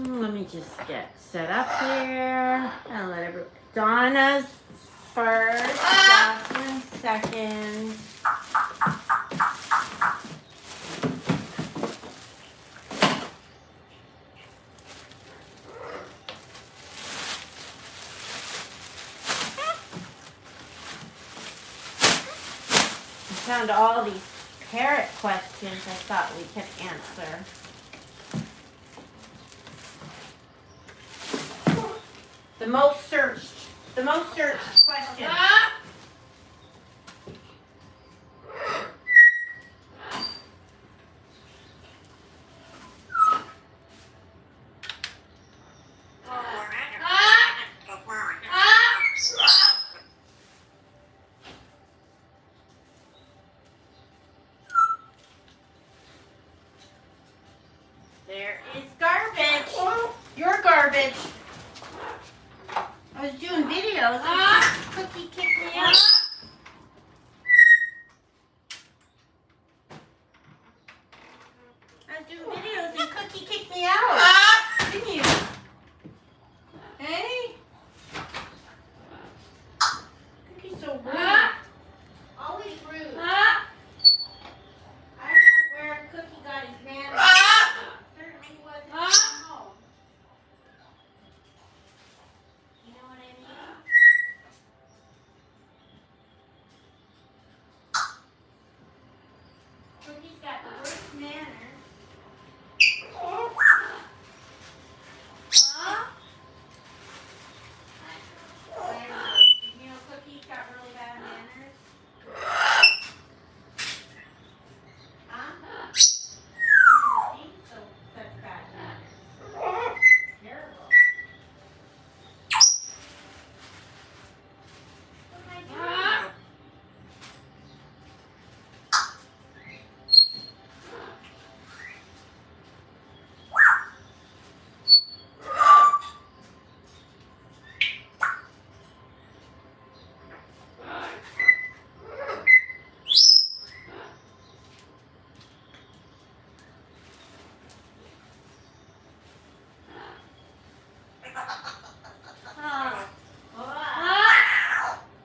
Let me just get set up here and let everyone. Donna's first, Jocelyn second. I found all these parrot questions I thought we could answer. The most searched question. There is garbage. Your garbage. I was doing videos and Cookie kicked me out. I was doing videos and Cookie kicked me out. Didn't you? Hey? Cookie's so rude. Always rude. I don't know where Cookie got his manners. Certainly wasn't at home. You know what I mean? Cookie's got the worst manners. Huh? You know Cookie's got really bad manners? Huh? I never seen such bad manners. Terrible. What am I doing?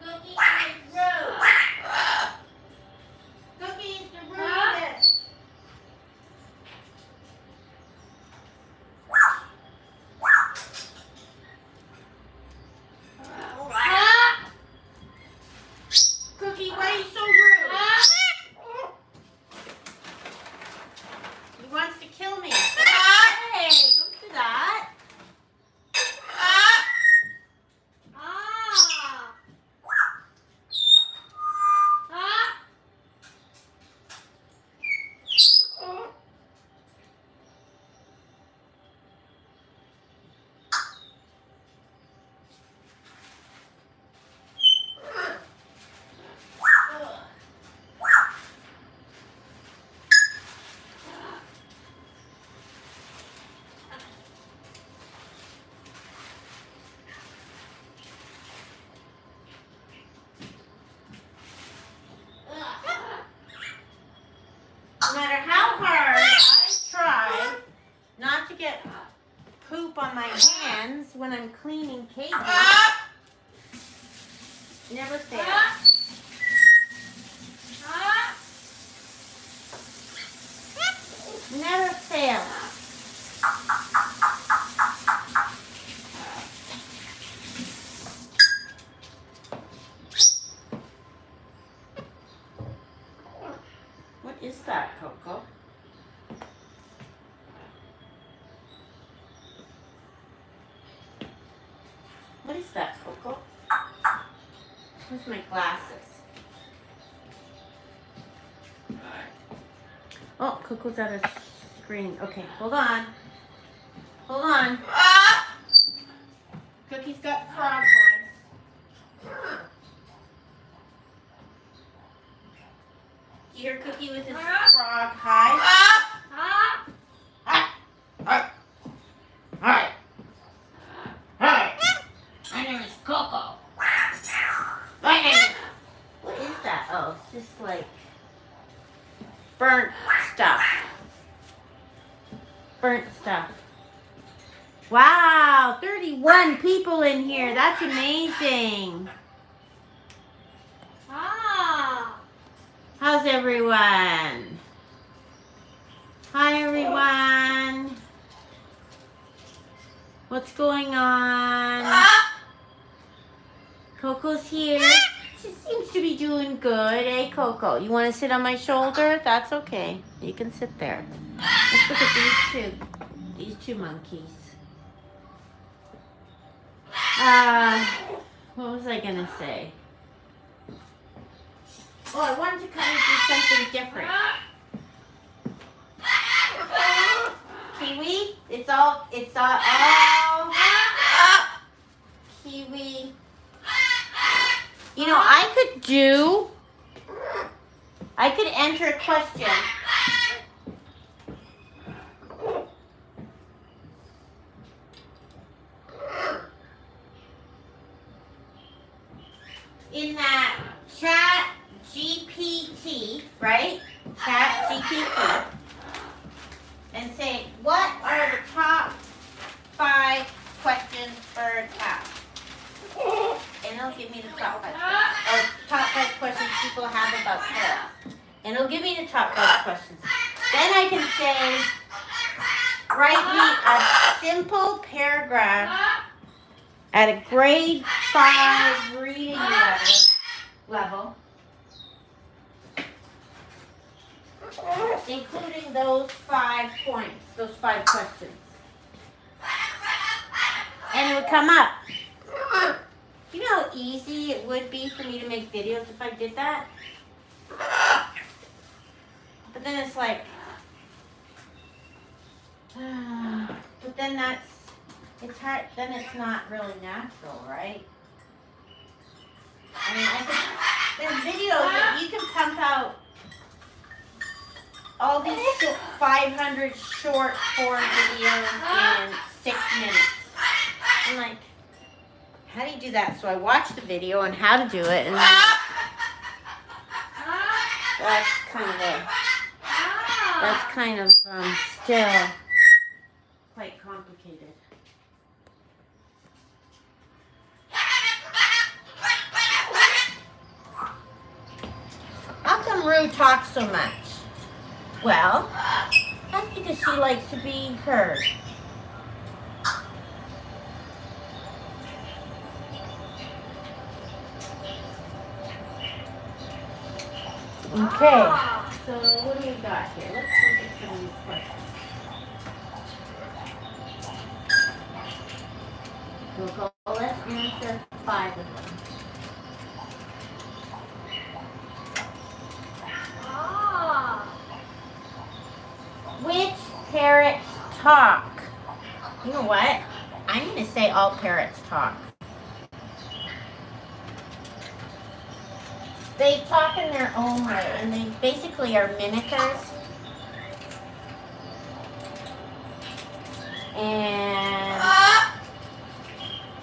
Cookie is rude. Cookie is the rudest. Cookie, why are you so rude? He wants to kill me. Hey, don't do that. No matter how hard I try not to get poop on my hands when I'm cleaning cages, never fails. Never fails. What is that, Coco? What is that, Coco? Where's my glasses? Oh, Coco's out of screen. Okay, hold on. Hold on. Cookie's got frog voice. Do you hear Cookie with his frog high? Hi. My name is Coco. My name is... What is that? Oh, it's just like burnt stuff. Burnt stuff. Wow, 31 people in here. That's amazing. How's everyone? Hi, everyone. What's going on? Coco's here. She seems to be doing good, eh, Coco? You want to sit on my shoulder? That's okay. You can sit there. Let's look at these two monkeys. What was I gonna say? Oh, I wanted to kind of do something different. Kiwi, it's all Kiwi. You know, I could enter a question. In that chat GPT, right? Chat GPT. And say, what are the top 5 questions birds have? And it'll give me the top 5 questions. Or top 5 questions people have about parrots. And it'll give me the top 5 questions. Then I can say, write me a simple paragraph at a grade 5 reading level, including those 5 points, those 5 questions. And it would come up. You know how easy it would be for me to make videos if I did that? But then it's like, but then it's hard, then it's not really natural, right? I mean, there's videos that you can pump out all these 500 short form videos in 6 minutes. I'm like, how do you do that? So I watched the video on how to do it, and that's kind of still quite complicated. How come Rue talks so much? Well, that's because she likes to be heard. Okay, so what do we got here? Let's look at some of these questions. Let's answer 5 of them. Which parrots talk? You know what? I'm going to say all parrots talk. They talk in their own way, and they basically are mimickers.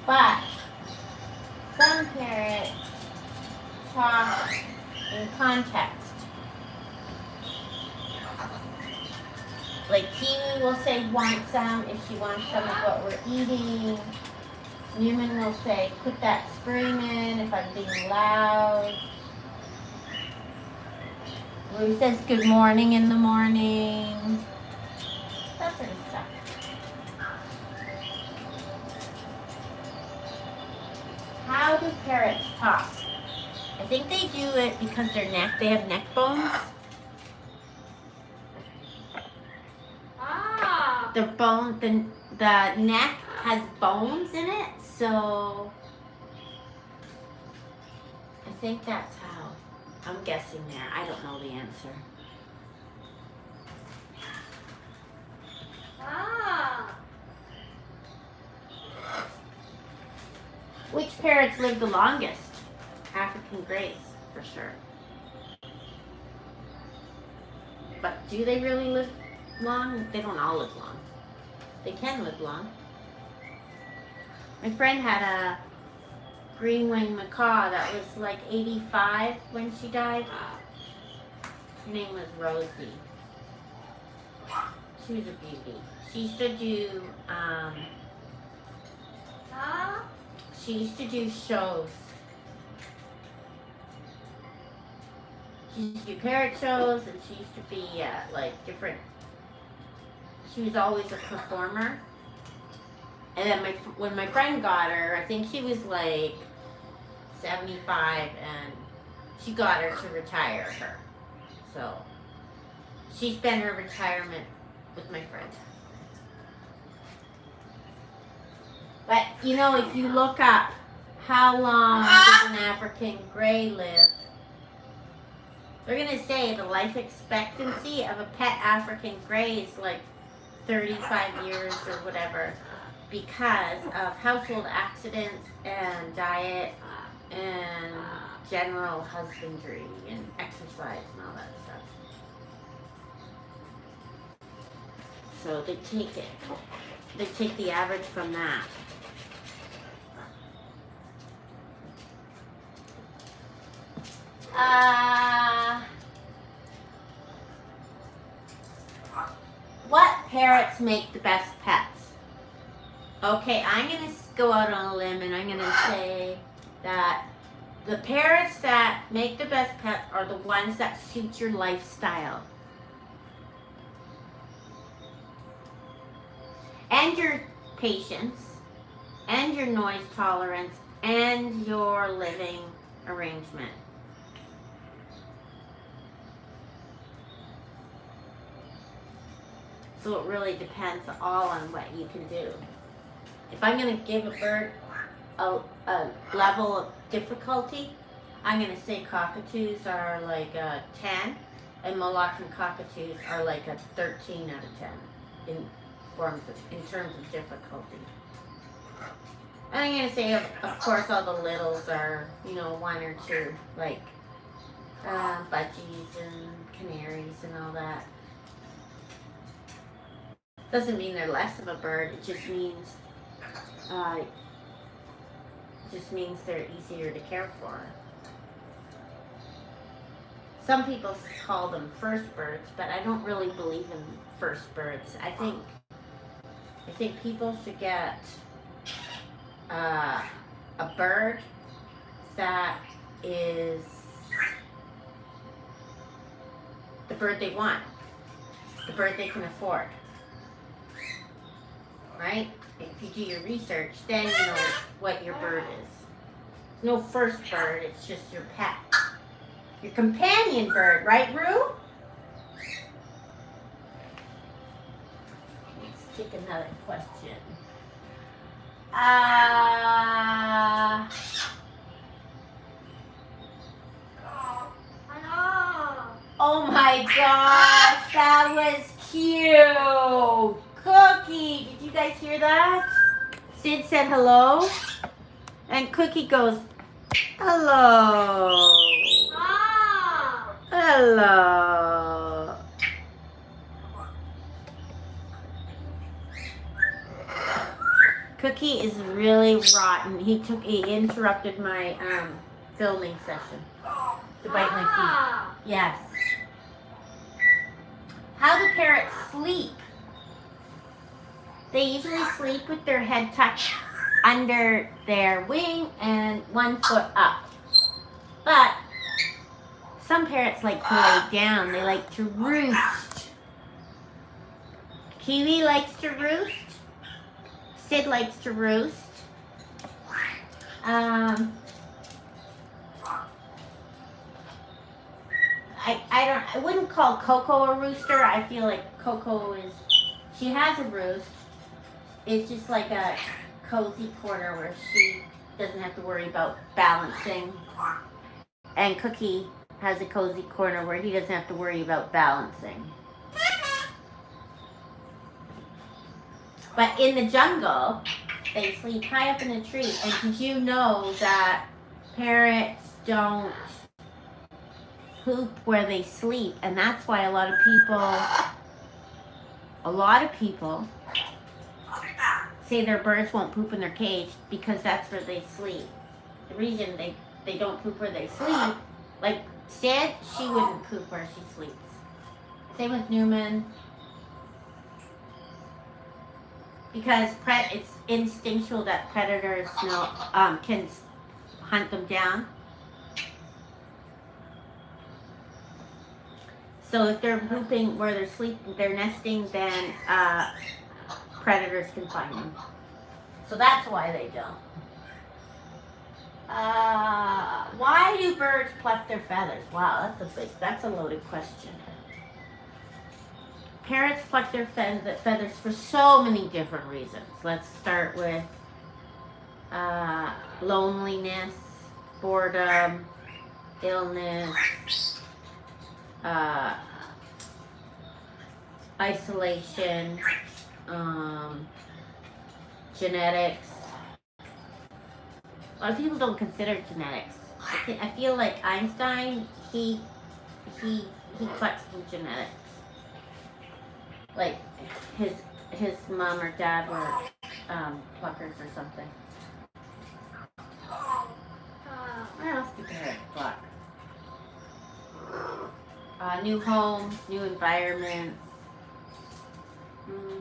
But some parrots talk in context. Like Kiwi will say, want some, if she wants some of what we're eating. Newman will say, put that scream in if I'm being loud. Lou says good morning in the morning. That sort of stuff. How do parrots talk? I think they do it because they have neck bones. The neck has bones in it, so I think that's how. I'm guessing there. I don't know the answer. Which parrots live the longest? African Greys, for sure. But do they really live long? They don't all live long. They can live long. My friend had a green-winged macaw that was like 85 when she died. Her name was Rosie. She was a beauty. She used to do She used to do shows. She used to do parrot shows, and she used to be like different. She was always a performer. And then when my friend got her, I think she was like 75, and she got her to retire her. So she spent her retirement with my friend. But you know, if you look up how long does an African Grey live, they're gonna say the life expectancy of a pet African Grey is like 35 years or whatever, because of household accidents and diet and general husbandry and exercise and all that stuff. So they take the average from that. What parrots make the best pets? Okay, I'm going to go out on a limb and I'm going to say that the parrots that make the best pets are the ones that suit your lifestyle. And your patience, and your noise tolerance, and your living arrangement. So it really depends all on what you can do. If I'm going to give a bird a level of difficulty, I'm going to say cockatoos are like a 10, and Moroccan cockatoos are like a 13 out of 10 in terms of difficulty. And I'm going to say, of course, all the littles are, 1 or 2, like budgies and canaries and all that. Doesn't mean they're less of a bird. It just means they're easier to care for. Some people call them first birds, but I don't really believe in first birds. I think people should get a bird that is the bird they want, the bird they can afford. Right? If you do your research, then you know what your bird is. No first bird, it's just your pet. Your companion bird, right, Rue? Let's take another question. Oh my gosh, that was cute. Cookie, did you guys hear that? Sid said hello, and Cookie goes, hello. Hello. Cookie is really rotten. He interrupted my filming session to bite my feet. Yes. How do parrots sleep? They usually sleep with their head tucked under their wing and 1 foot up. But some parrots like to lay down. They like to roost. Kiwi likes to roost. Sid likes to roost. I wouldn't call Coco a rooster. I feel like Coco she has a roost. It's just like a cozy corner where she doesn't have to worry about balancing. And Cookie has a cozy corner where he doesn't have to worry about balancing. But in the jungle, they sleep high up in a tree. And did you know that parrots don't poop where they sleep? And that's why a lot of people say their birds won't poop in their cage, because that's where they sleep. The reason they don't poop where they sleep, like Sid, she wouldn't poop where she sleeps. Same with Newman. Because instinctual that predators know can hunt them down. So if they're pooping where they're sleeping, they're nesting, then predators can find them. So that's why they don't. Why do birds pluck their feathers? Wow, that's a loaded question. Parrots pluck their feathers for so many different reasons. Let's start with loneliness, boredom, illness, isolation, genetics. A lot of people don't consider genetics. I feel like Einstein, he plucks from genetics. Like his mom or dad were pluckers or something. What else do parrots pluck? New homes, new environments.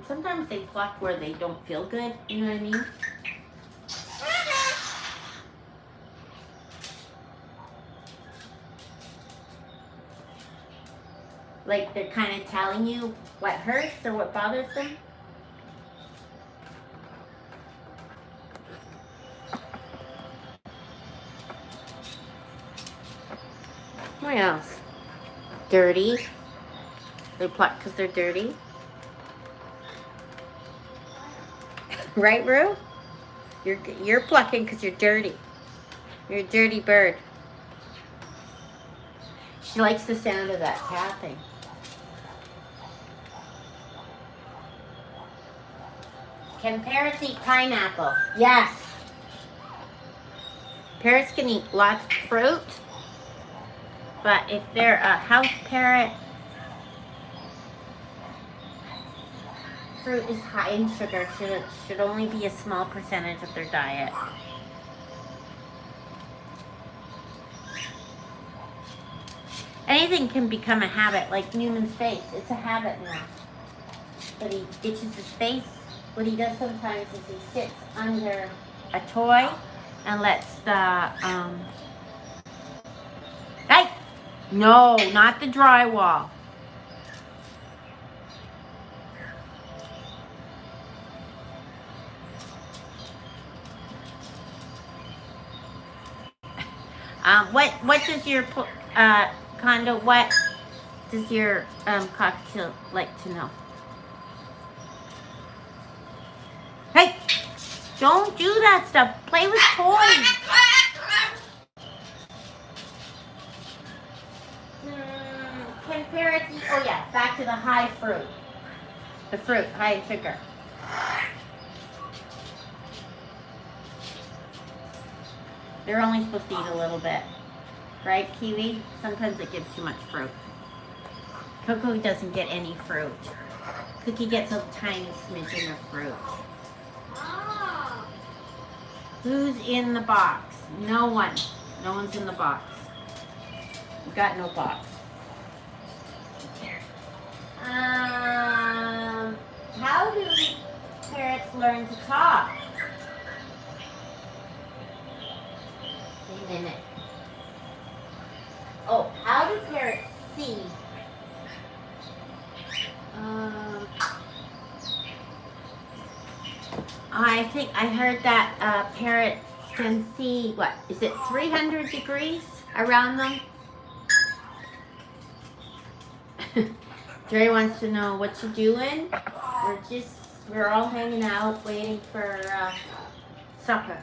Sometimes they pluck where they don't feel good, you know what I mean? Like they're kind of telling you what hurts or what bothers them. What else? Dirty. They pluck because they're dirty. Right, Rue? You're plucking because you're dirty. You're a dirty bird. She likes the sound of that tapping. Can parrots eat pineapple? Yes. Parrots can eat lots of fruit, but if they're a house parrot, fruit is high in sugar. Should only be a small percentage of their diet. Anything can become a habit, like Newman's face. It's a habit now. But he itches his face. What he does sometimes is he sits under a toy and lets the, hey! No, not the drywall. What does your, Condo, what does your, cockatiel like to know? Hey! Don't do that stuff. Play with toys. Can parrots eat? Oh yeah, back to the high fruit. The fruit, high in sugar. They're only supposed to eat a little bit. Right, Kiwi? Sometimes it gives too much fruit. Coco doesn't get any fruit. Cookie gets a tiny smidgen of fruit. Who's in the box? No one. No one's in the box. We've got no box. How do parrots learn to talk? Wait a minute. Oh, how do parrots see? I think I heard that parrots can see, what, is it 300 degrees around them? Jerry wants to know what you doing. We're all hanging out waiting for supper.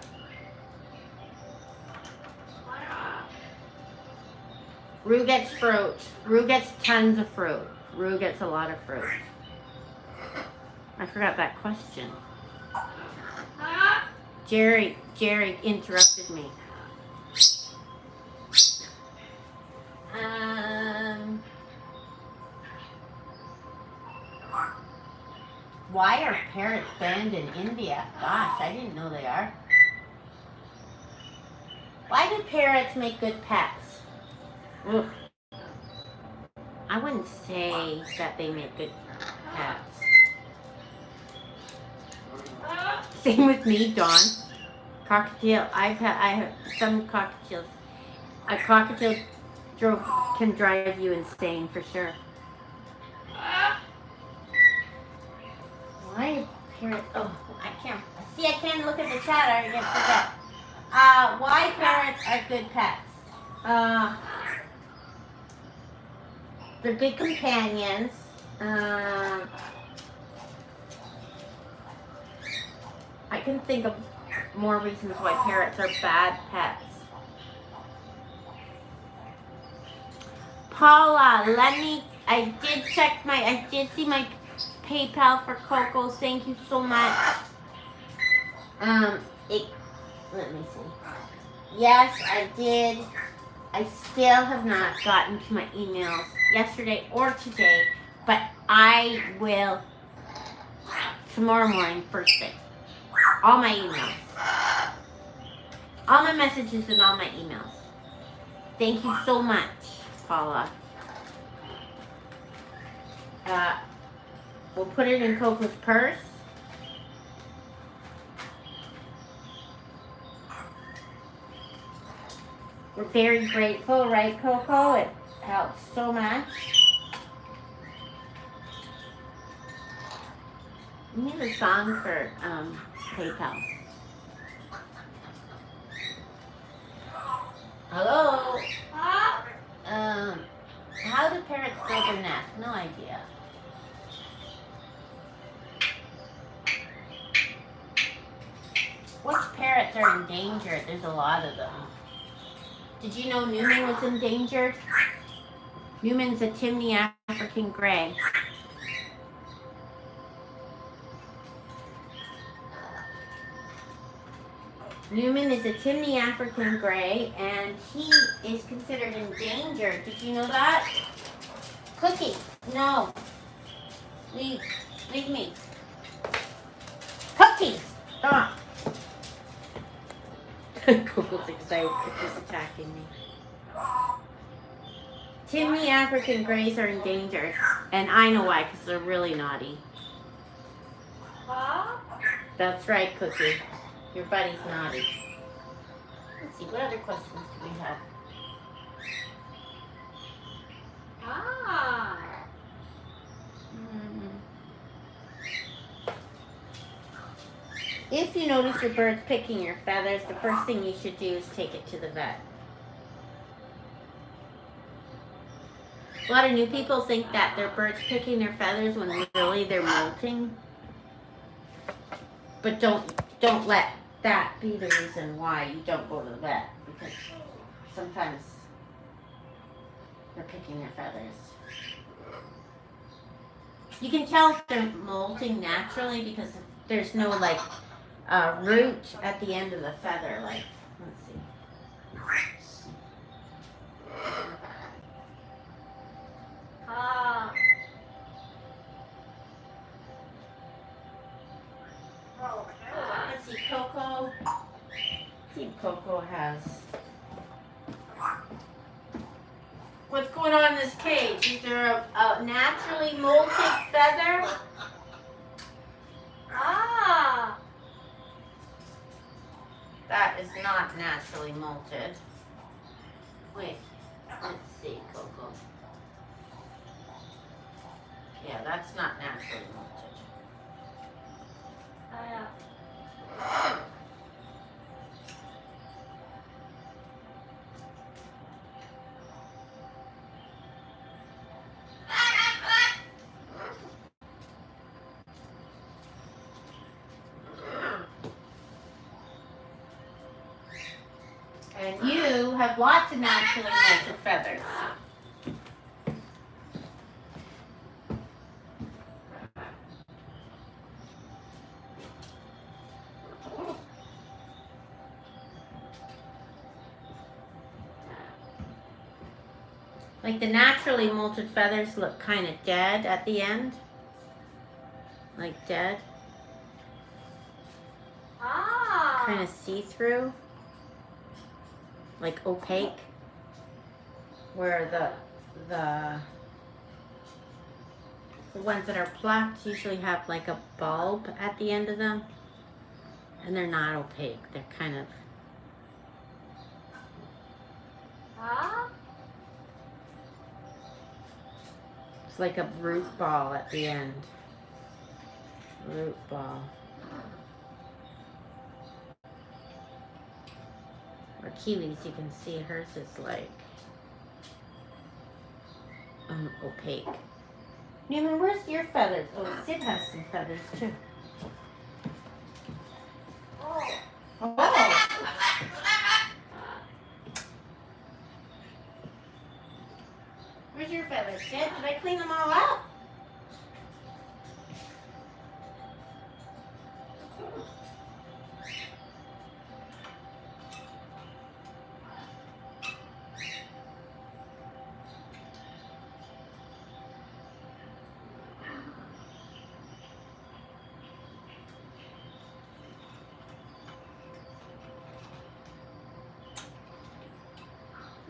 Rue gets fruit. Rue gets tons of fruit. Rue gets a lot of fruit. I forgot that question. Jerry interrupted me. Why are parrots banned in India? Gosh, I didn't know they are. Why do parrots make good pets? Ugh. I wouldn't say that they make good pets. Same with me, Dawn. Cockatiel. I have some cockatiels. A cockatiel can drive you insane for sure. Why parrots? Oh, I can't. See, I can't look at the chat. I get forget. Why parrots are good pets? They're good companions. I can think of more reasons why parrots are bad pets. Paula, I did see my PayPal for Coco. Thank you so much. Let me see. Yes, I did. I still have not gotten to my emails yesterday or today, but I will tomorrow morning, first thing. All my emails. All my messages and all my emails. Thank you so much, Paula. We'll put it in Coco's purse. We're very grateful, right, Coco? It helps so much. We need a song for PayPal. Hello? How do parrots build their nest? No idea. Which parrots are endangered? There's a lot of them. Did you know Newman was endangered? Newman's a Timneh African Grey. Newman is a Timneh African Grey, and he is considered endangered. Did you know that? Cookie, no. Leave me. Cookies, stop. Coco's excited. Cookie's attacking me. Timneh African Greys are endangered, and I know why, because they're really naughty. That's right, Cookie. Your buddy's naughty. Let's see, what other questions do we have? If you notice your bird's picking your feathers, the first thing you should do is take it to the vet. A lot of new people think that their bird's picking their feathers when really they're molting. But don't let that be the reason why you don't go to the vet, because sometimes they're picking their feathers. You can tell if they're molting naturally because there's no like root at the end of the feather. Like, let's see. Let's see, Coco. Let's see if Coco has. What's going on in this cage? Is there a naturally molted feather? That is not naturally molted. Wait, let's see, Coco. Yeah, that's not naturally molted. And you have lots of naturally molted feathers. Like the naturally molted feathers look kind of dead at the end. Like dead. Kind of see-through. Like opaque. Where the ones that are plucked usually have like a bulb at the end of them. And they're not opaque. They're kind of... It's like a root ball at the end. Root ball. Or Kiwis, you can see hers is like opaque. Newman, where's your feathers? Oh, Sid has some feathers too. Oh. Where's your feathers, Sid? Did I clean them all out?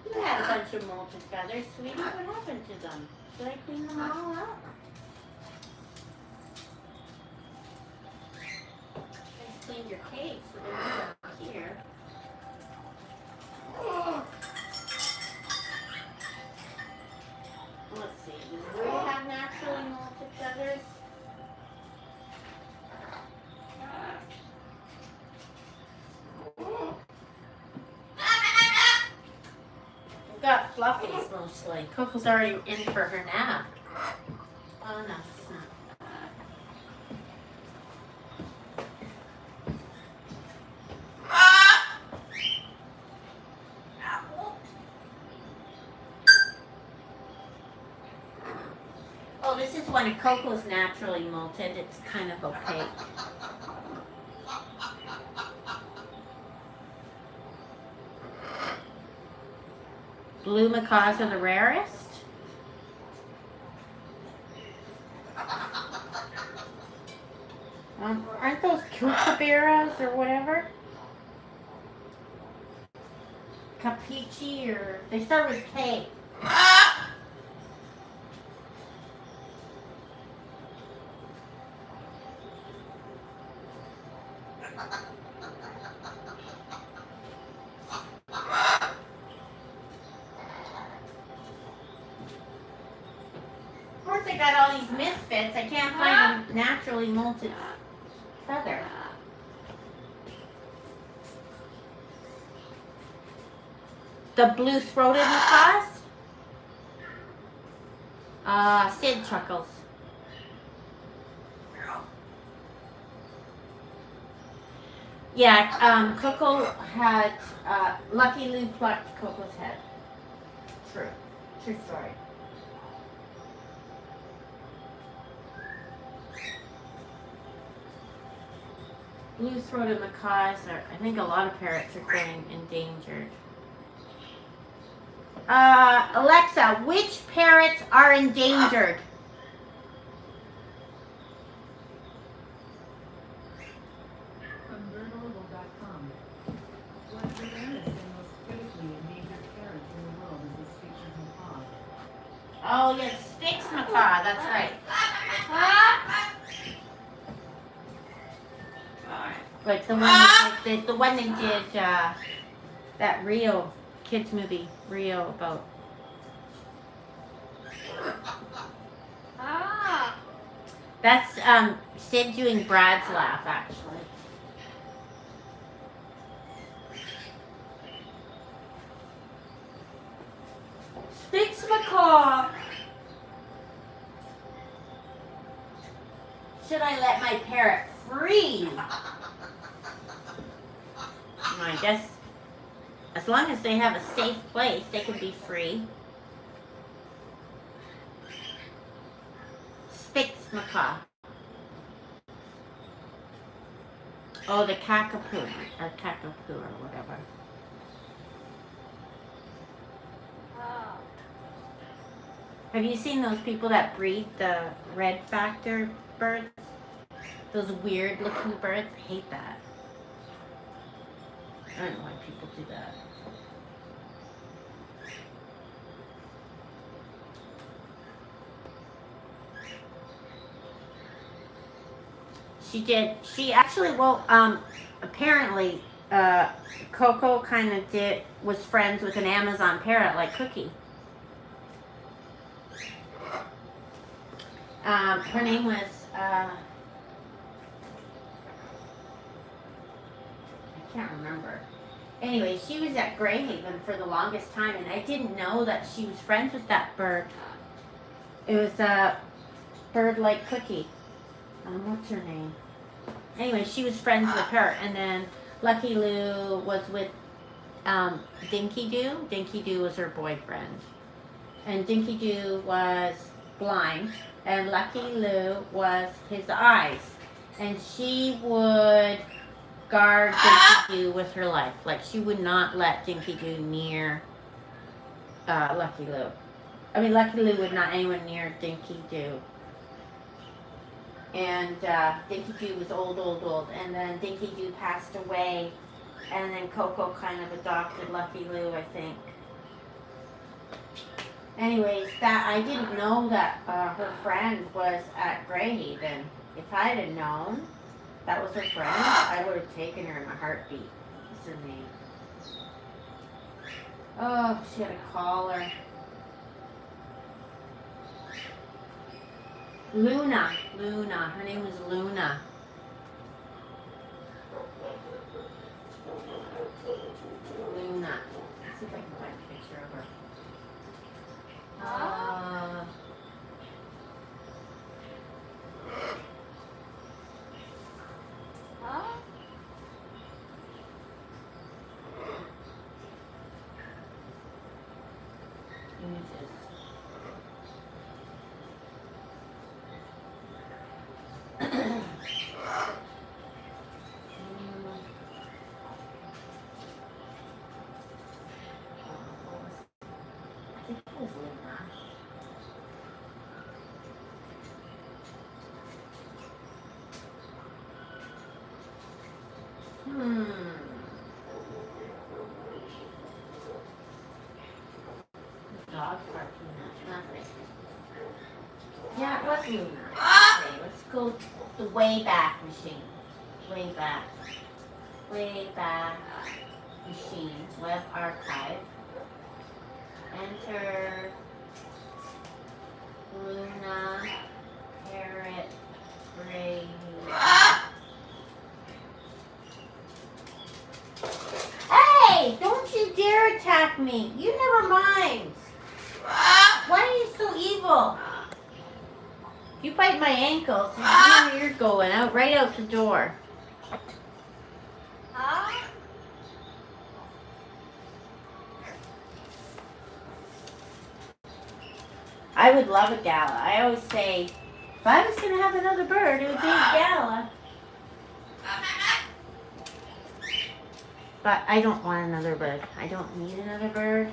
You had a bunch of molted feathers, sweetie. What happened to them? Did I clean them all up? I cleaned your cage, so they're not here. Let's see. Does Lou have naturally molted feathers? We've got fluffies mostly. Coco's already in for her nap. Oh no, she's not. Oh, this is one of Coco's naturally molted. It's kind of opaque. Blue macaws are the rarest. Aren't those kookaburras or whatever? Capichi or... They start with K. Of course I got all these misfits. I can't find a naturally molted feather. The blue-throated macaws? Sid chuckles. Yeah, Coco had, Lucky Lou plucked Coco's head. True. True story. Blue-throated macaws are, I think a lot of parrots are getting endangered. Alexa, which parrots are endangered? From birdorbital.com. One of the rarest and most critically endangered parrots in the world is the Spix's macaw. Oh, yes, Spix macaw, that's right. Like the one they did, that Rio kids movie, Rio, about. That's Sid doing Brad's laugh, actually. Spix macaw. Should I let my parrot free? I guess as long as they have a safe place, they can be free. Spix macaw. Oh, the cockapoo or cockapoo or whatever. Have you seen those people that breed the red factor birds? Those weird looking birds? I hate that. I don't know why people do that. She did. She actually, well, apparently, Coco kind of was friends with an Amazon parrot like Cookie. Her name was, I can't remember. Anyway, she was at Grey Haven for the longest time, and I didn't know that she was friends with that bird. It was a bird like Cookie. What's her name? Anyway, she was friends with her, and then Lucky Lou was with Dinky Doo. Dinky Doo was her boyfriend, and Dinky Doo was blind, and Lucky Lou was his eyes, and she would guard Dinky Doo with her life. Like, she would not let Dinky Doo near Lucky Lou. I mean, Lucky Lou would not anyone near Dinky Doo. And Dinky Doo was old, and then Dinky Doo passed away, and then Coco kind of adopted Lucky Lou, I think. Anyways, that I didn't know that her friend was at Grey Haven. If I had known that was her friend, I would have taken her in a heartbeat. What's her name? Oh, she had a collar. Luna. Her name was Luna. Luna. Let's see if I can find a picture of her. Images. Dog barking at nothing. Yeah, it was Luna. Okay, let's go the way back machine. Way back machine. Web archive. Enter Luna Parrot Grey. Hey! Don't you dare attack me! You never mind! Why are you so evil? You bite my ankles, you know where you're going, right out the door. I would love a gala. I always say, if I was going to have another bird, it would be a gala. But I don't want another bird. I don't need another bird.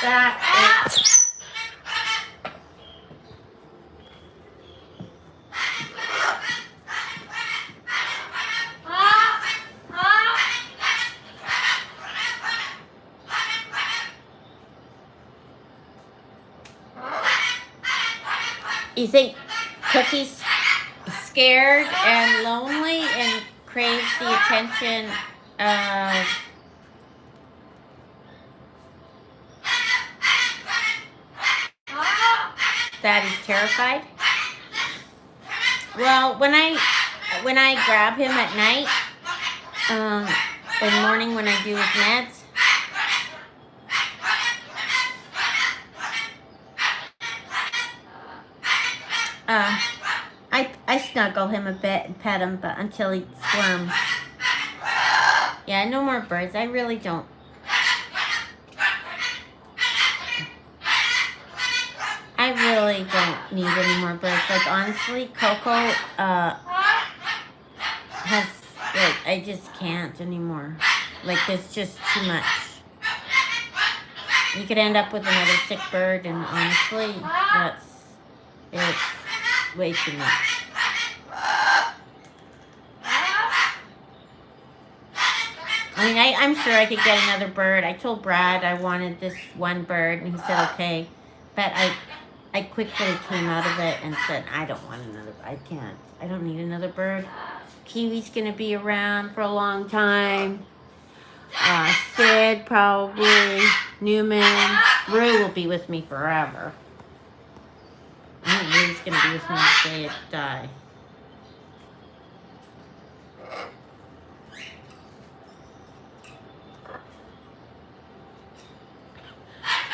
That is... You think Cookie's scared and lonely and craves the attention of that he's terrified? Well, when I grab him at night, in the morning when I do his meds, I snuggle him a bit and pet him, but until he squirms. Yeah, no more birds. I really don't. I really don't need any more birds. Like, honestly, Coco has, like, I just can't anymore. Like, there's just too much. You could end up with another sick bird, and honestly, it's way too much. I mean, I'm sure I could get another bird. I told Brad I wanted this one bird, and he said okay. But I quickly came out of it and said, I don't want another, I can't. I don't need another bird. Kiwi's going to be around for a long time. Sid, probably. Newman. Rue will be with me forever. I think Rue's going to be with me until I die.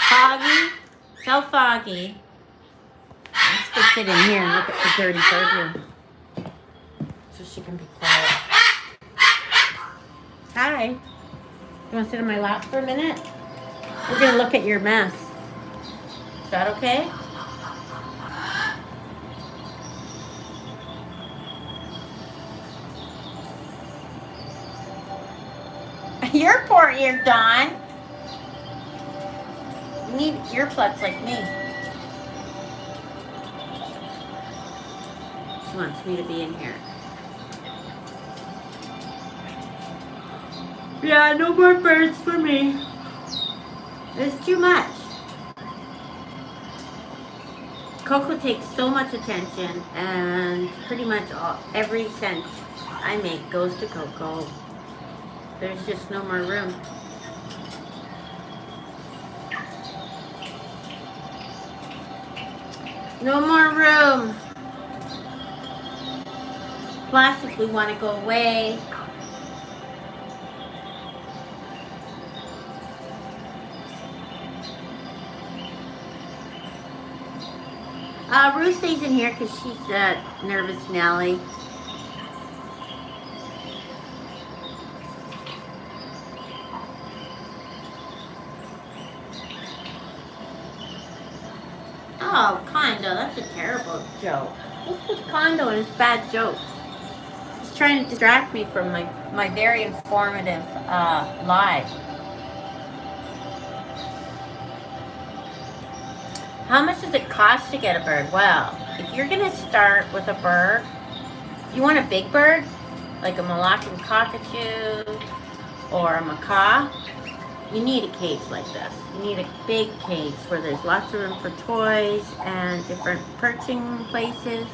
Foggy. Tell Foggy. Let's go sit in here and look at the dirty bird room. So she can be quiet. Hi. You want to sit in my lap for a minute? We're going to look at your mess. Is that okay? Your poor ear, Dawn. You need earplugs like me. She wants me to be in here. Yeah, no more birds for me. It's too much. Coco takes so much attention, and pretty much every cent I make goes to Coco. There's just no more room. No more room. Plus, if we want to go away, Rue stays in here because she's nervous Nelly. Oh, Condo, that's a terrible joke. What's with Condo and his bad jokes? He's trying to distract me from my very informative live. How much does it cost to get a bird? Well, if you're going to start with a bird, you want a big bird, like a Goffin Cockatoo or a macaw, you need a cage like this. You need a big cage where there's lots of room for toys and different perching places.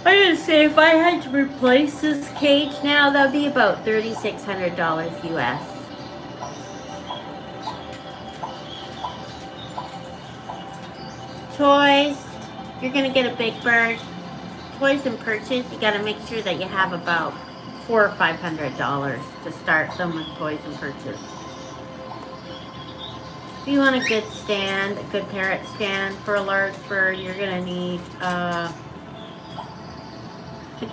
I'm going to say if I had to replace this cage now, that would be about $3,600 US. Toys, you're going to get a big bird. Toys and perches, you got to make sure that you have about $400 or $500 to start them with toys and perches. If you want a good stand, a good parrot stand for a large bird, you're going to need a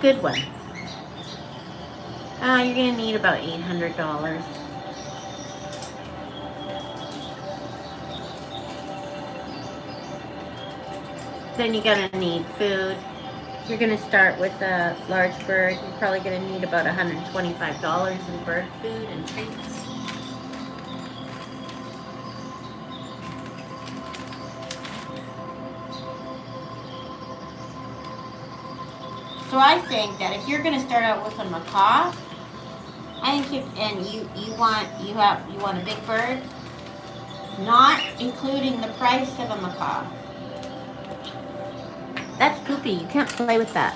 good one. You're going to need about $800. Then you're going to need food. You're gonna start with a large bird. You're probably gonna need about $125 in bird food and treats. So I think that if you're gonna start out with a macaw, I think you want a big bird, not including the price of a macaw. That's poopy. You can't play with that.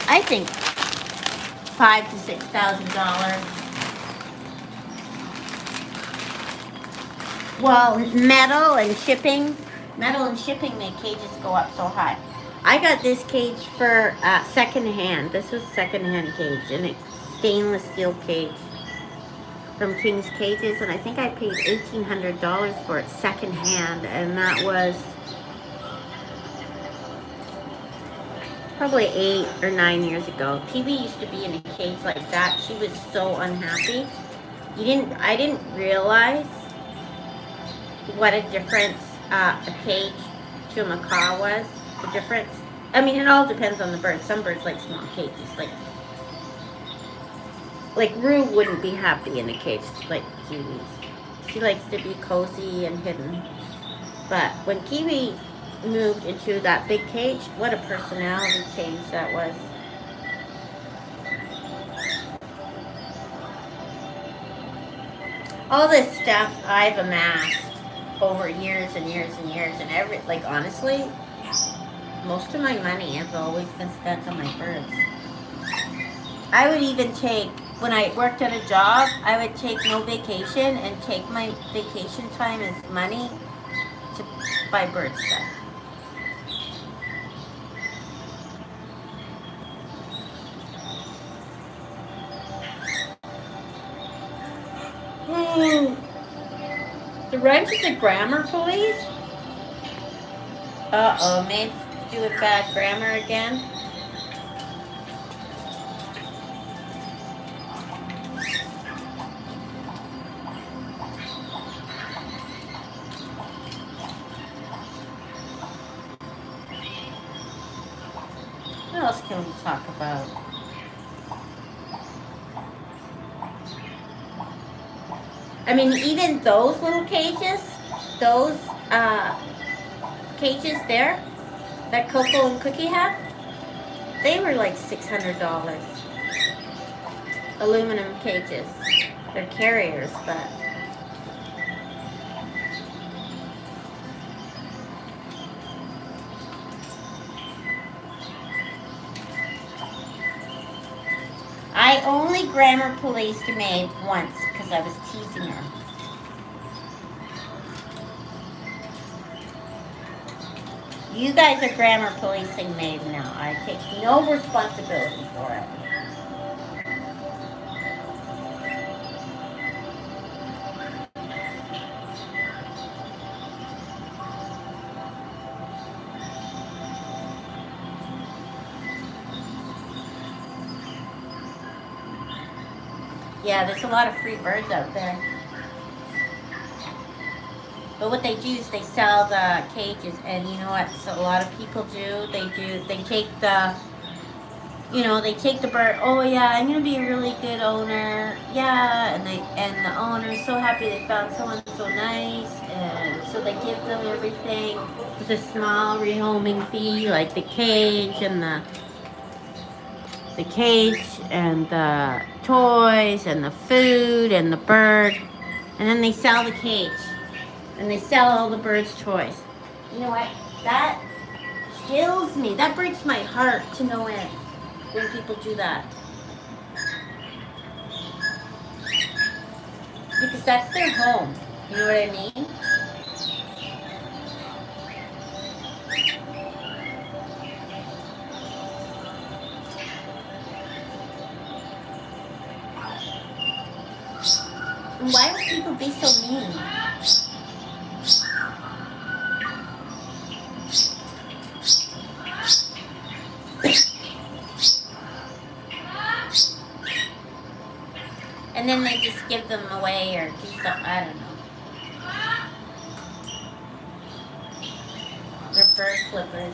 I think $5,000 to $6,000. Well, metal and shipping make cages go up so high. I got this cage for secondhand. This was secondhand cage, and it's stainless steel cage from King's Cages, and I think I paid $1,800 for it secondhand, and that was probably 8 or 9 years ago. Kiwi used to be in a cage like that. She was so unhappy. I didn't realize what a difference a cage to a macaw was. The difference. I mean, it all depends on the bird. Some birds like small cages. Like Rue wouldn't be happy in a cage like Kiwi's. She likes to be cozy and hidden. But when Kiwi moved into that big cage, what a personality change that was. All this stuff I've amassed over years and years and years, and honestly, most of my money has always been spent on my birds. I would even take, when I worked at a job, I would take no vacation and take my vacation time as money to buy bird stuff. The Wrench is a grammar police? Uh-oh, Maeve's doing bad grammar again. What else can we talk about? I mean, even those little cages, those cages there that Coco and Cookie have, they were like $600. Aluminum cages. They're carriers, but I only grammar policed Maeve once because I was teasing her. You guys are grammar policing Maeve now. I take no responsibility for it. Yeah, there's a lot of free birds out there. But what they do is they sell the cages, and you know what a lot of people do? They take the, they take the bird, oh yeah, I'm gonna be a really good owner. Yeah, and the owner's so happy they found someone so nice, and so they give them everything with a small rehoming fee, like the cage and the toys and the food and the bird, and then they sell the cage. And they sell all the birds' toys. You know what? That kills me. That breaks my heart to no end when people do that. Because that's their home. You know what I mean? And why would people be so mean? And then they just give them away or do something, I don't know. bird flippers.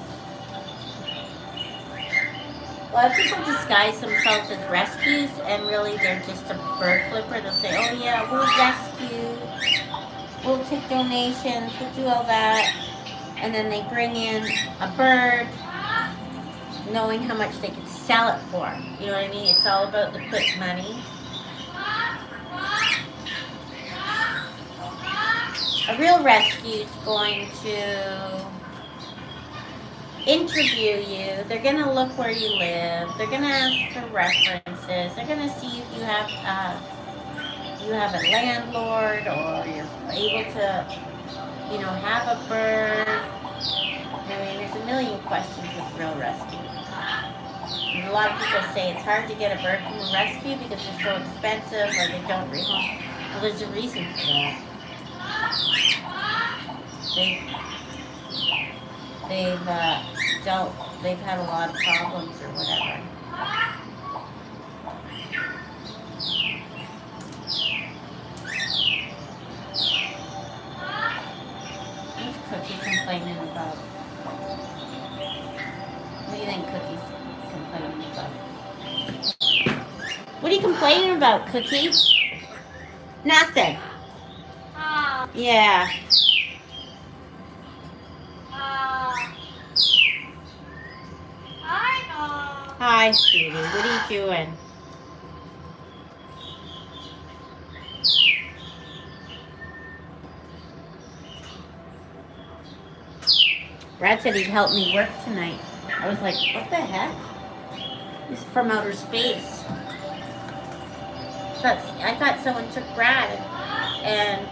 A lot of people disguise themselves as rescues, and really they're just a bird flipper. They'll say, oh yeah, we'll rescue, we'll take donations, we'll do all that. And then they bring in a bird, knowing how much they could sell it for. You know what I mean? It's all about the quick money. A real rescue is going to interview you. They're going to look where you live. They're going to ask for references. They're going to see if you have a landlord, or you're able to, you know, have a bird. I mean, there's a million questions with real rescue. And a lot of people say it's hard to get a bird from a rescue because they're so expensive, or they don't rehome. Well, there's a reason for that. They've had a lot of problems or whatever. What's Cookie complaining about? What do you think Cookie's complaining about? What are you complaining about, Cookie? Nothing. Yeah. Hi, sweetie. What are you doing? Brad said he'd help me work tonight. I was like, what the heck? He's from outer space. I thought someone took Brad and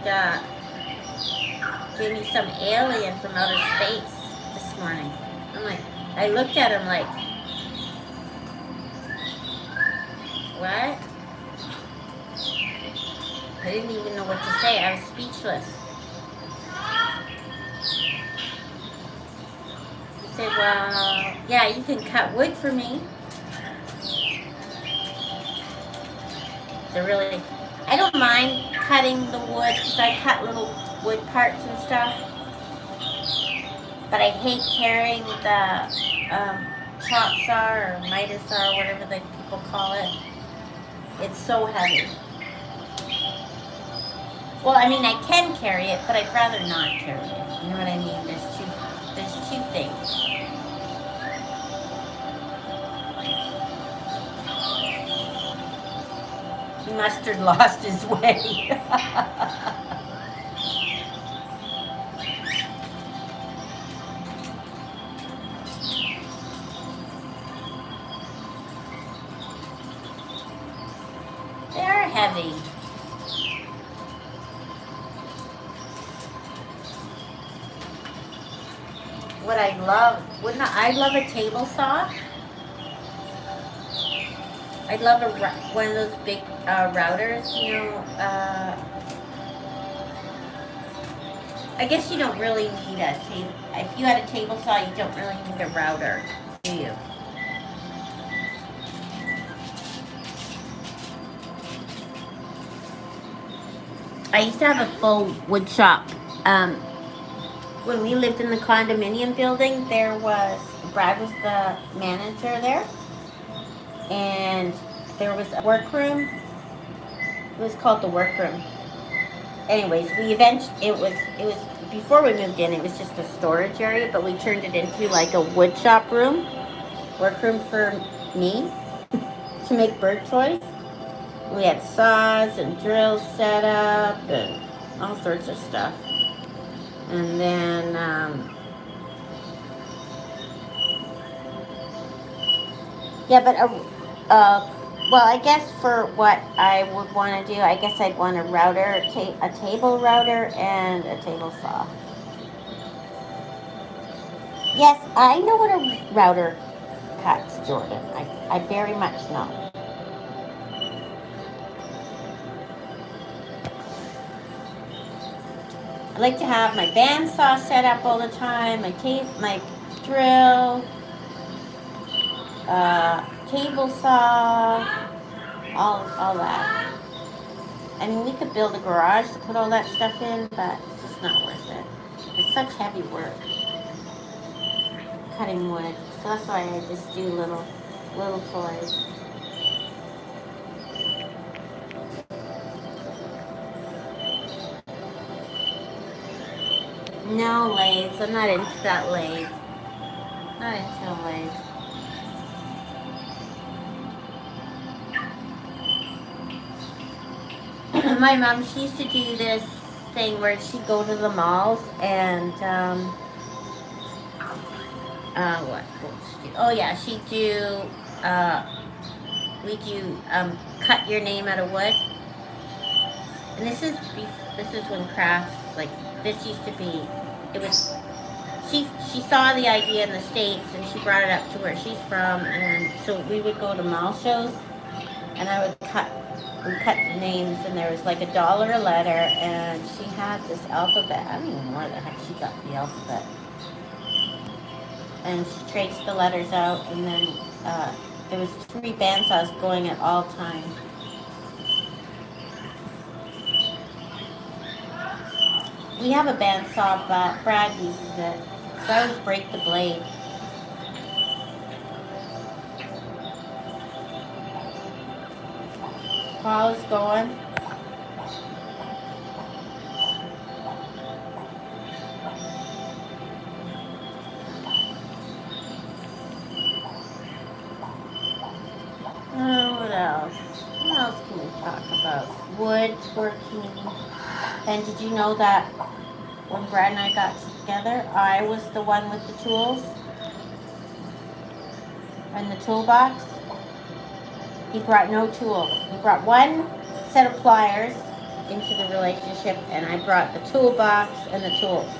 gave me some alien from outer space this morning. I'm like, I looked at him like, what? I didn't even know what to say. I was speechless. He said, well, yeah, you can cut wood for me. I don't mind cutting the wood because I cut little wood parts and stuff. But I hate carrying the chop saw or miter saw or whatever the people call it. It's so heavy. Well, I mean, I can carry it, but I'd rather not carry it. You know what I mean? There's two things. Mustard lost his way. They're heavy. What I love, I love a table saw. I'd love one of those big routers, you know. I guess you don't really need a table. If you had a table saw, you don't really need a router, do you? I used to have a full wood shop. When we lived in the condominium building, Brad was the manager there. And there was a workroom. It was called the workroom. Anyways, it was before we moved in, it was just a storage area, but we turned it into like a wood shop room, workroom for me to make bird toys. We had saws and drills set up and all sorts of stuff. And then well, I guess for what I would want to do, I guess I'd want a router, a table router, and a table saw. Yes, I know what a router cuts, Jordan. I very much know. I like to have my bandsaw set up all the time, my drill, table saw, all that. I mean, we could build a garage to put all that stuff in, but it's just not worth it. It's such heavy work. cutting wood, so that's why I just do little toys. No lathes. I'm not into that lathe. Not into a lathe. My mom, she used to do this thing where she'd go to the malls and what would she do? Oh yeah, she'd do we do cut your name out of wood. And this is when crafts, like, this used to be, it was, she saw the idea in the States and she brought it up to where she's from, and so we would go to mall shows and I would cut names, and there was like $1 a letter, and she had this alphabet. I don't even know where the heck she got the alphabet. And she traced the letters out, and then there was 3 bandsaws going at all times. We have a bandsaw, but Brad uses it, so I always break the blade. Paul is going. What else? What else can we talk about? Woodworking. And did you know that when Brad and I got together, I was the one with the tools and the toolbox? He brought no tools. He brought one set of pliers into the relationship, and I brought the toolbox and the tools.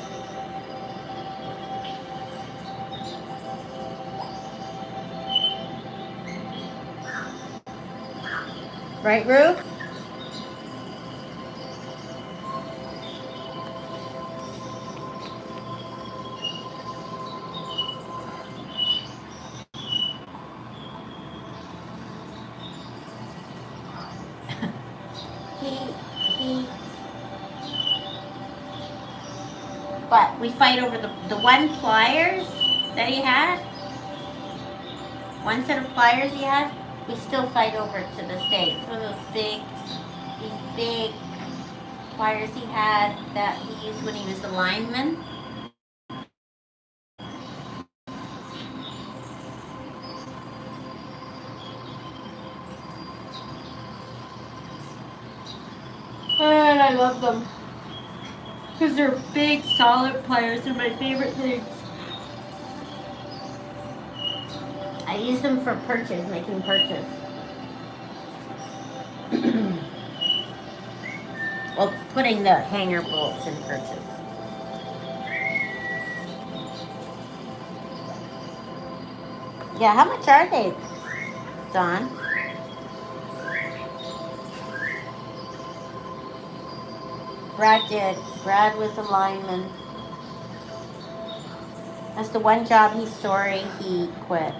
Right, Rue? But we fight over the one pliers that he had. One set of pliers he had, we still fight over it to this day. It's one of these big pliers he had that he used when he was a lineman. And I love them. Because they're big, solid pliers. They're my favorite things. I use them for perches, making perches. Well, putting the hanger bolts in perches. Yeah, how much are they, Don? Brad did. Brad was a lineman. That's the one job he's sorry he quit.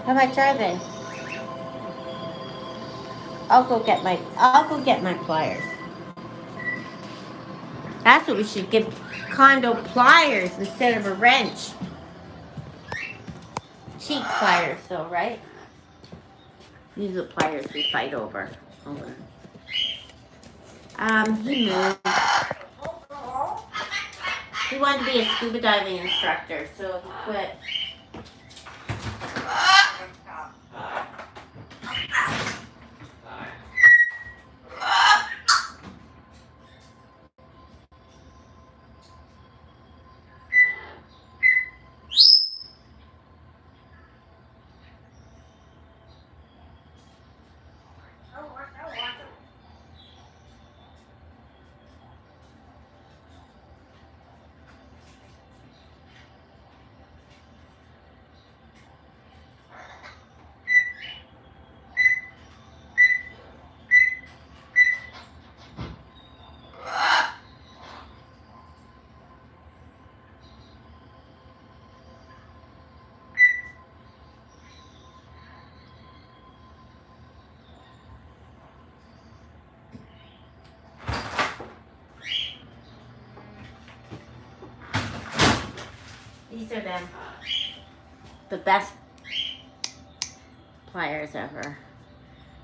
How much are they? I'll go get my pliers. That's what we should give Condo, pliers instead of a wrench. Cheap pliers though, right? These are the pliers we fight over. He moved. He wanted to be a scuba diving instructor, so he quit. These are the best pliers ever.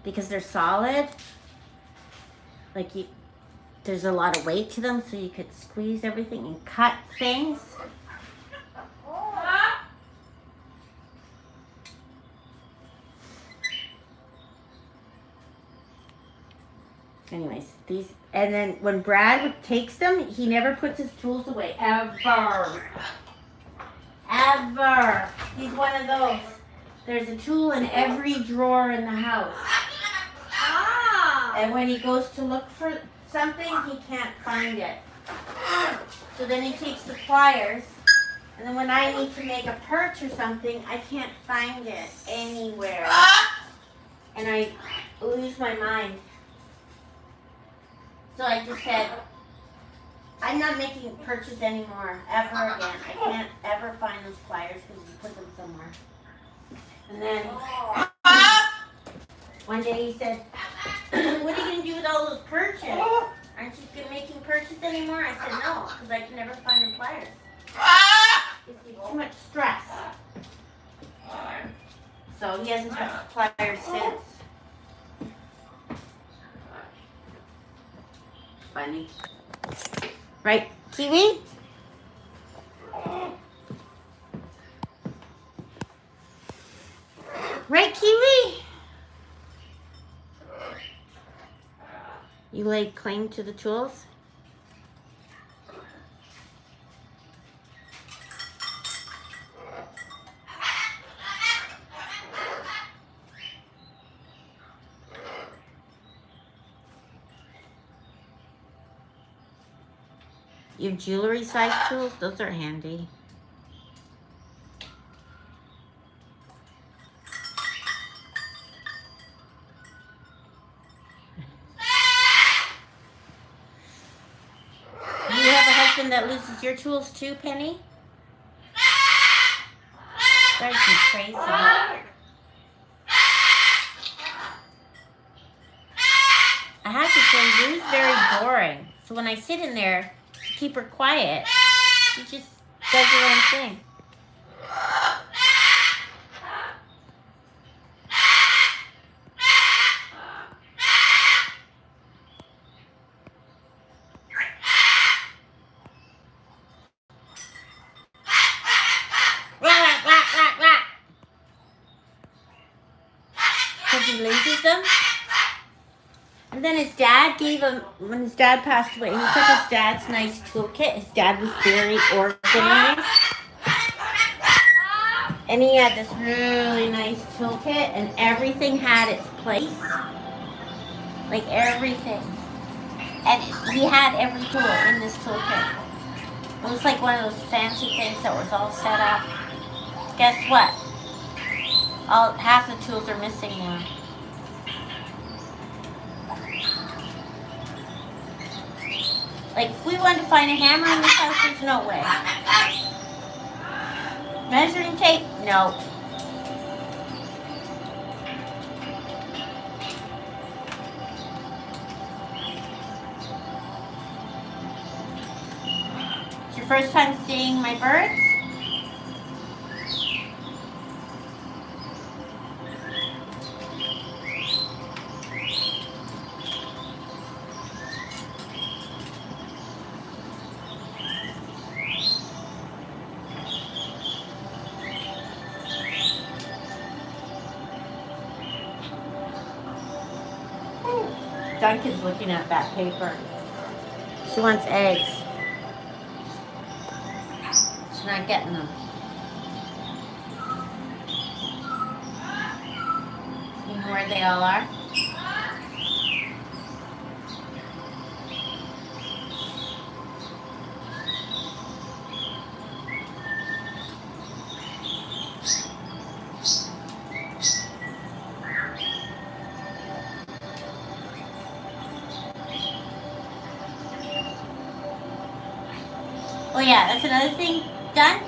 Because they're solid. Like there's a lot of weight to them, so you could squeeze everything and cut things. Anyways, these, and then when Brad takes them, he never puts his tools away, ever. Ever. He's one of those. There's a tool in every drawer in the house. And when he goes to look for something, he can't find it. So then he takes the pliers, and then when I need to make a perch or something, I can't find it anywhere. And I lose my mind. So I just said, I'm not making perches anymore, ever again. I can't ever find those pliers because you put them somewhere. And then one day he said, what are you going to do with all those perches? Aren't you making perches anymore? I said, no, because I can never find the pliers. It's too much stress. So he hasn't touched pliers since. Funny. Right, Kiwi? Right, Kiwi? You laid claim to the tools? You have jewelry size tools? Those are handy. Do you have a husband that loses your tools too, Penny? Drives me crazy. I have to say, Lou's very boring. So when I sit in there, keep her quiet, she just does her own thing. Because he loses them. And then his dad gave him, when his dad passed away, he took his dad's nice toolkit. His dad was very organized. And he had this really nice toolkit, and everything had its place. Like everything. And he had every tool in this toolkit. It was like one of those fancy things that was all set up. Guess what? Half the tools are missing now. Like, if we wanted to find a hammer in this house, there's no way. Measuring tape? No. It's your first time seeing my birds? Duncan's looking at that paper. She wants eggs. She's not getting them. You know where they all are? Oh yeah, that's another thing done,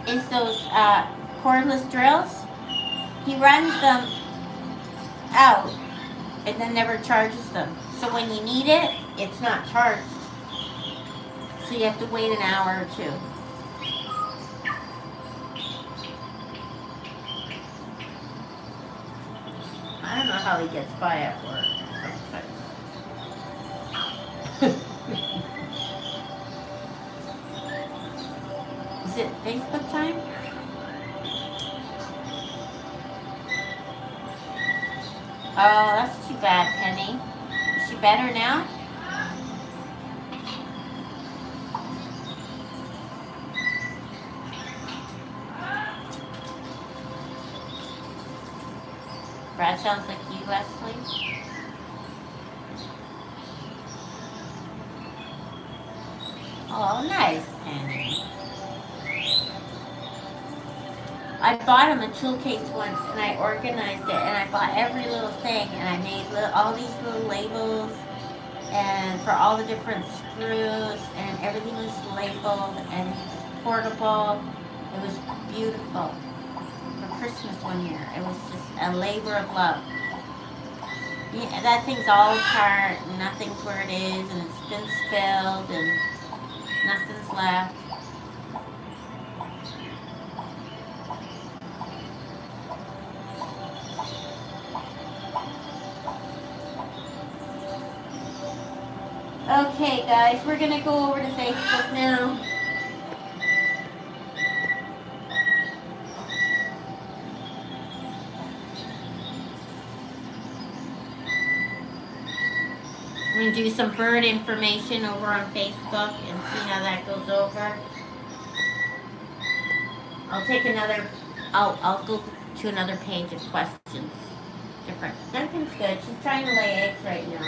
is those cordless drills. He runs them out and then never charges them. So when you need it, it's not charged. So you have to wait an hour or two. I don't know how he gets by at work. Is it Facebook time? Oh, that's too bad, Penny. Is she better now? Brad sounds like you, Leslie. Oh, nice, Penny. I bought him a tool case once, and I organized it, and I bought every little thing, and I made all these little labels, and for all the different screws, and everything was labeled, and it was portable. It was beautiful. For Christmas one year, it was just a labor of love. Yeah, that thing's all apart, and nothing's where it is, and it's been spilled, and nothing's left. Okay, guys, we're gonna go over to Facebook now. We're gonna do some bird information over on Facebook and see how that goes over. I'll go to another page of questions. Different. Duncan's good. She's trying to lay eggs right now.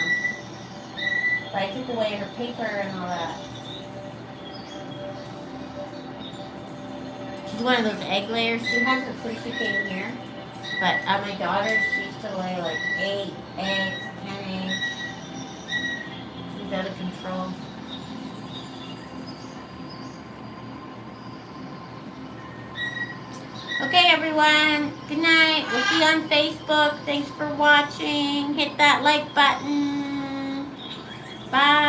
But I took away her paper and all that. She's one of those egg layers. She hasn't since she came here. But at my daughter's, she used to lay like 8 eggs, 10 eggs. She's out of control. Okay, everyone. Good night. We'll see you on Facebook. Thanks for watching. Hit that like button. Bye.